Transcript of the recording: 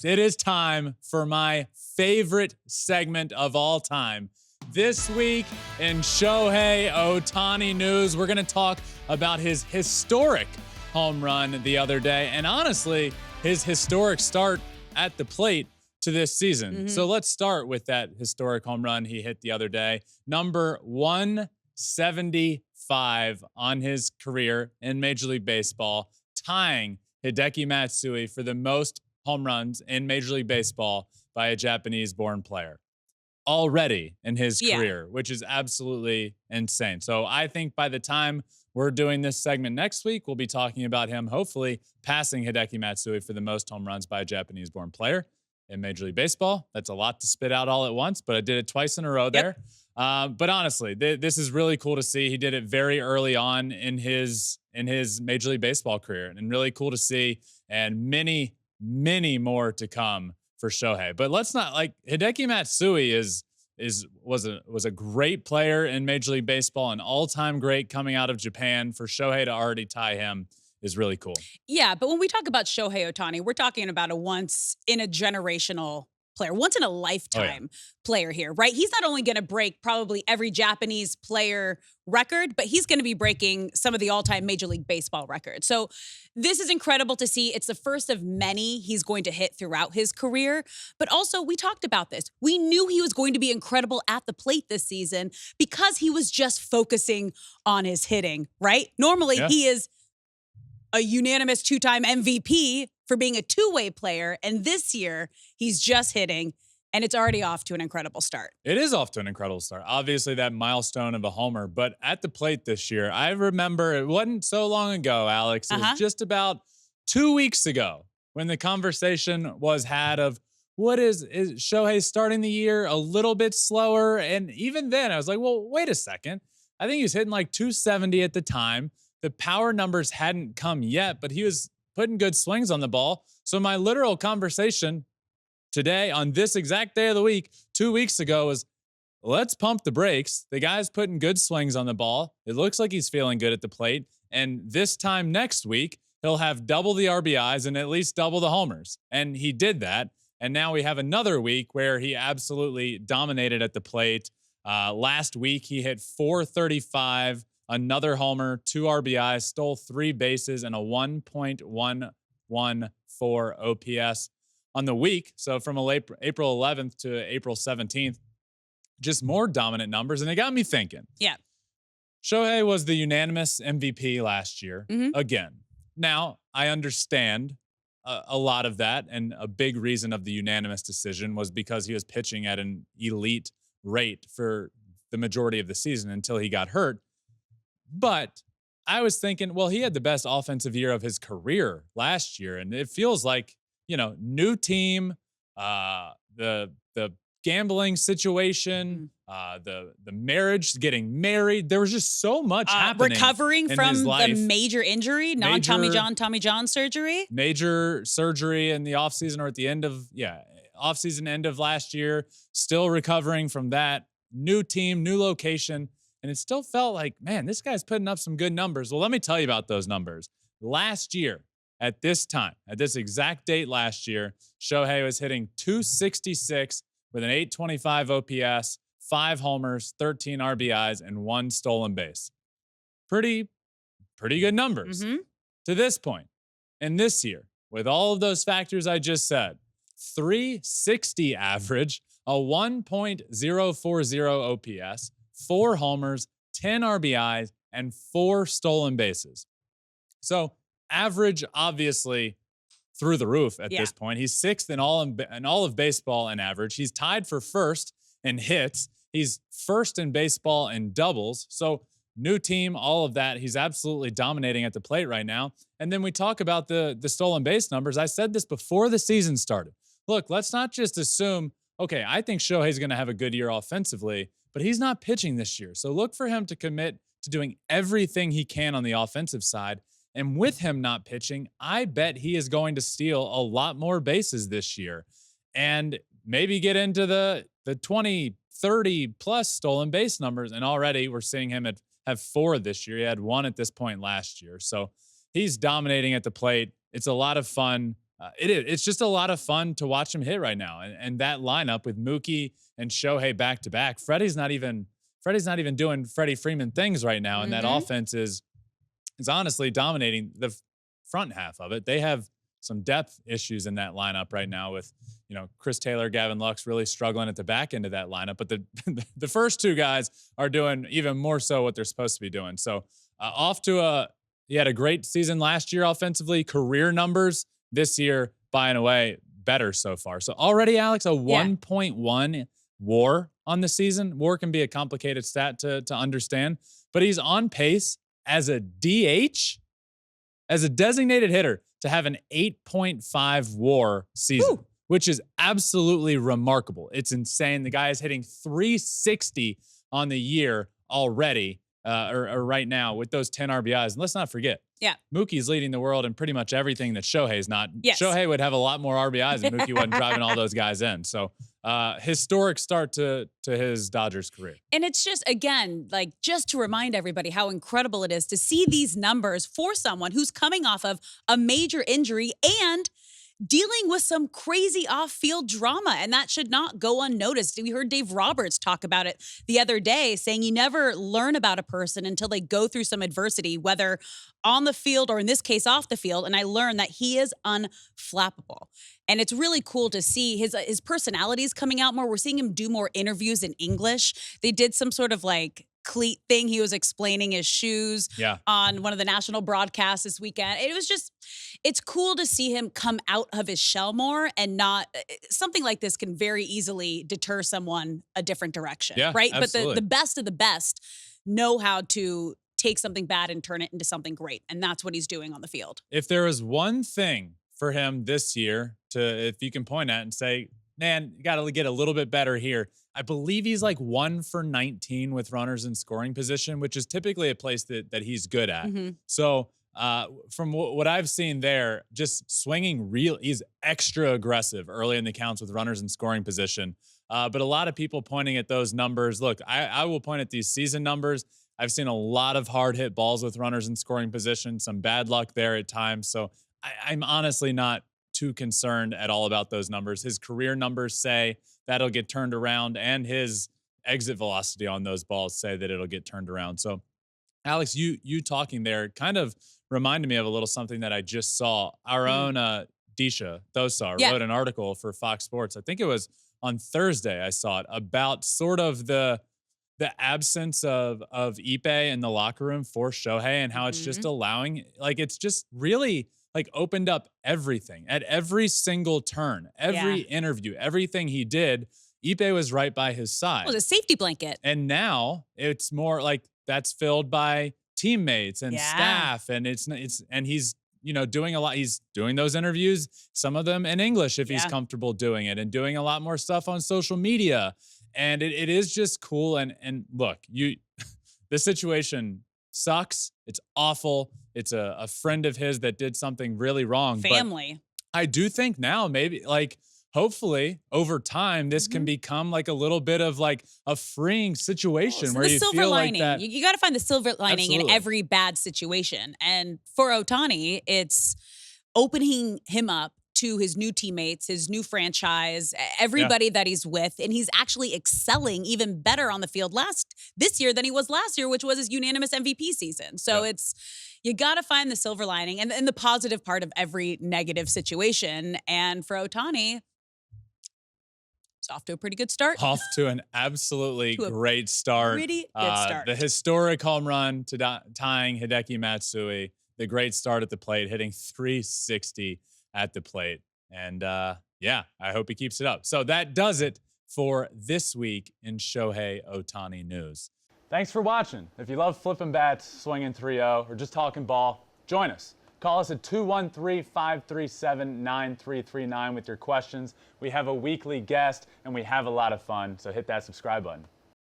It is time for my favorite segment of all time. This week in Shohei Ohtani news, we're going to talk about his historic home run the other day, and honestly, his historic start at the plate to this season. So let's start with that historic home run he hit the other day. Number 175 on his career in Major League Baseball, tying Hideki Matsui for the most home runs in Major League Baseball by a Japanese-born player already in his career, which is absolutely insane. So I think by the time we're doing this segment next week, we'll be talking about him hopefully passing Hideki Matsui for the most home runs by a Japanese-born player in Major League Baseball. That's a lot to spit out all at once, but I did it twice in a row there. But honestly, this is really cool to see. He did it very early on in his Major League Baseball career, and really cool to see, and many more to come for Shohei. But let's not, like, Hideki Matsui was a great player in Major League Baseball, an all-time great coming out of Japan. For Shohei to already tie him is really cool. Yeah, but when we talk about Shohei Ohtani, we're talking about a once-in-a-generational player, once-in-a-lifetime player here, right? He's not only going to break probably every Japanese player record, but he's going to be breaking some of the all-time Major League Baseball records. So this is incredible to see. It's the first of many he's going to hit throughout his career. But also, we talked about this. We knew he was going to be incredible at the plate this season because he was just focusing on his hitting, right? Normally, he is a unanimous two-time MVP for being a two-way player. And this year, he's just hitting, and it's already off to an incredible start. It is off to an incredible start. Obviously, that milestone of a homer. But at the plate this year, I remember it wasn't so long ago, Alex. It was just about 2 weeks ago when the conversation was had of, what is Shohei starting the year a little bit slower? And even then, I was like, well, wait a second. I think he was hitting like 270 at the time. The power numbers hadn't come yet, but he was putting good swings on the ball. So my literal conversation today, on this exact day of the week, 2 weeks ago, was, let's pump the brakes. The guy's putting good swings on the ball. It looks like he's feeling good at the plate. And this time next week, he'll have double the RBIs and at least double the homers. And he did that. And now we have another week where he absolutely dominated at the plate. Last week, he hit .435, another homer, 2 RBIs, stole 3 bases, and a 1.114 OPS on the week. So from April 11th to April 17th, just more dominant numbers. And it got me thinking. Yeah. Shohei was the unanimous MVP last year again. Now, I understand a lot of that, and a big reason of the unanimous decision was because he was pitching at an elite rate for the majority of the season until he got hurt. But I was thinking, well, he had the best offensive year of his career last year, and it feels like, new team, the gambling situation, the marriage, getting married. There was just so much happening. Recovering from the major injury, Tommy John surgery. Major surgery in the offseason, or at the end of, offseason end of last year. Still recovering from that. New team, new location. And it still felt like, man, this guy's putting up some good numbers. Well, let me tell you about those numbers. Last year, at this time, at this exact date last year, Shohei was hitting .266 with an .825 OPS, 5 homers, 13 RBIs, and 1 stolen base. Pretty good numbers to this point. And this year, with all of those factors I just said, .360 average, a 1.040 OPS, 4 homers, 10 RBIs, and 4 stolen bases. So average, obviously, through the roof at this point. He's 6th in all of baseball in average. He's tied for first in hits. He's first in baseball in doubles. So new team, all of that. He's absolutely dominating at the plate right now. And then we talk about the stolen base numbers. I said this before the season started. Look, let's not just assume, okay, I think Shohei's going to have a good year offensively, but he's not pitching this year. So look for him to commit to doing everything he can on the offensive side. And with him not pitching, I bet he is going to steal a lot more bases this year and maybe get into the 20, 30 plus stolen base numbers. And already we're seeing him have 4 this year. He had 1 at this point last year. So he's dominating at the plate. It's a lot of fun It's just a lot of fun to watch him hit right now. And that lineup with Mookie and Shohei back to back, Freddie's not even doing Freddie Freeman things right now. And that offense is honestly dominating the front half of it. They have some depth issues in that lineup right now with, Chris Taylor, Gavin Lux really struggling at the back end of that lineup. But the first two guys are doing even more so what they're supposed to be doing. So he had a great season last year offensively, career numbers this year, by and away, better so far. So already, Alex, a 1.1 WAR on the season. WAR can be a complicated stat to understand, but he's on pace as a DH, as a designated hitter, to have an 8.5 WAR season, which is absolutely remarkable. It's insane. The guy is hitting 360 on the year already, or right now with those 10 RBIs. And let's not forget, Mookie's leading the world in pretty much everything that Shohei's not. Yes. Shohei would have a lot more RBIs if Mookie wasn't driving all those guys in. So historic start to his Dodgers career. And it's just, again, just to remind everybody how incredible it is to see these numbers for someone who's coming off of a major injury and dealing with some crazy off-field drama, and that should not go unnoticed. We heard Dave Roberts talk about it the other day, saying you never learn about a person until they go through some adversity, whether on the field or in this case off the field, and I learned that he is unflappable. And it's really cool to see his personalities coming out more. We're seeing him do more interviews in English. They did some sort of cleat thing. He was explaining his shoes on one of the national broadcasts this weekend. It's cool to see him come out of his shell more, and not something like this can very easily deter someone a different direction, right? Absolutely. But the best of the best know how to take something bad and turn it into something great. And that's what he's doing on the field. If there is one thing for him this year if you can point at and say, man, you got to get a little bit better here. I believe he's 1 for 19 with runners in scoring position, which is typically a place that he's good at. So from what I've seen there, just swinging he's extra aggressive early in the counts with runners in scoring position. But a lot of people pointing at those numbers. Look, I will point at these season numbers. I've seen a lot of hard hit balls with runners in scoring position, some bad luck there at times. So I'm honestly not too concerned at all about those numbers. His career numbers say that'll get turned around, and his exit velocity on those balls say that it'll get turned around. So, Alex, you talking there kind of reminded me of a little something that I just saw. Our own Disha Thosar wrote an article for Fox Sports. I think it was on Thursday I saw it, about sort of the absence of Ipe in the locker room for Shohei, and how it's just allowing, it's just really opened up everything at every single turn, every interview, everything he did. Ipe was right by his side. It was a safety blanket. And now it's more that's filled by teammates and staff, and he's doing a lot. He's doing those interviews, some of them in English if he's comfortable doing it, and doing a lot more stuff on social media. And it is just cool. And look, this situation sucks. It's awful. It's a friend of his that did something really wrong. Family. But I do think now maybe hopefully over time this can become a little bit of a freeing situation where you feel lining. That you got to find the silver lining in every bad situation. And for Ohtani, it's opening him up to his new teammates, his new franchise, everybody that he's with, and he's actually excelling even better on the field this year than he was last year, which was his unanimous MVP season. So you got to find the silver lining and the positive part of every negative situation. And for Ohtani, it's off to a pretty good start. Off to an absolutely great start. Pretty good start. The historic home run to tying Hideki Matsui, the great start at the plate, hitting 360 at the plate. And I hope he keeps it up. So that does it for this week in Shohei Ohtani news. Thanks for watching. If you love flipping bats, swinging 3-0, or just talking ball, join us. Call us at 213-537-9339 with your questions. We have a weekly guest, and we have a lot of fun, so hit that subscribe button.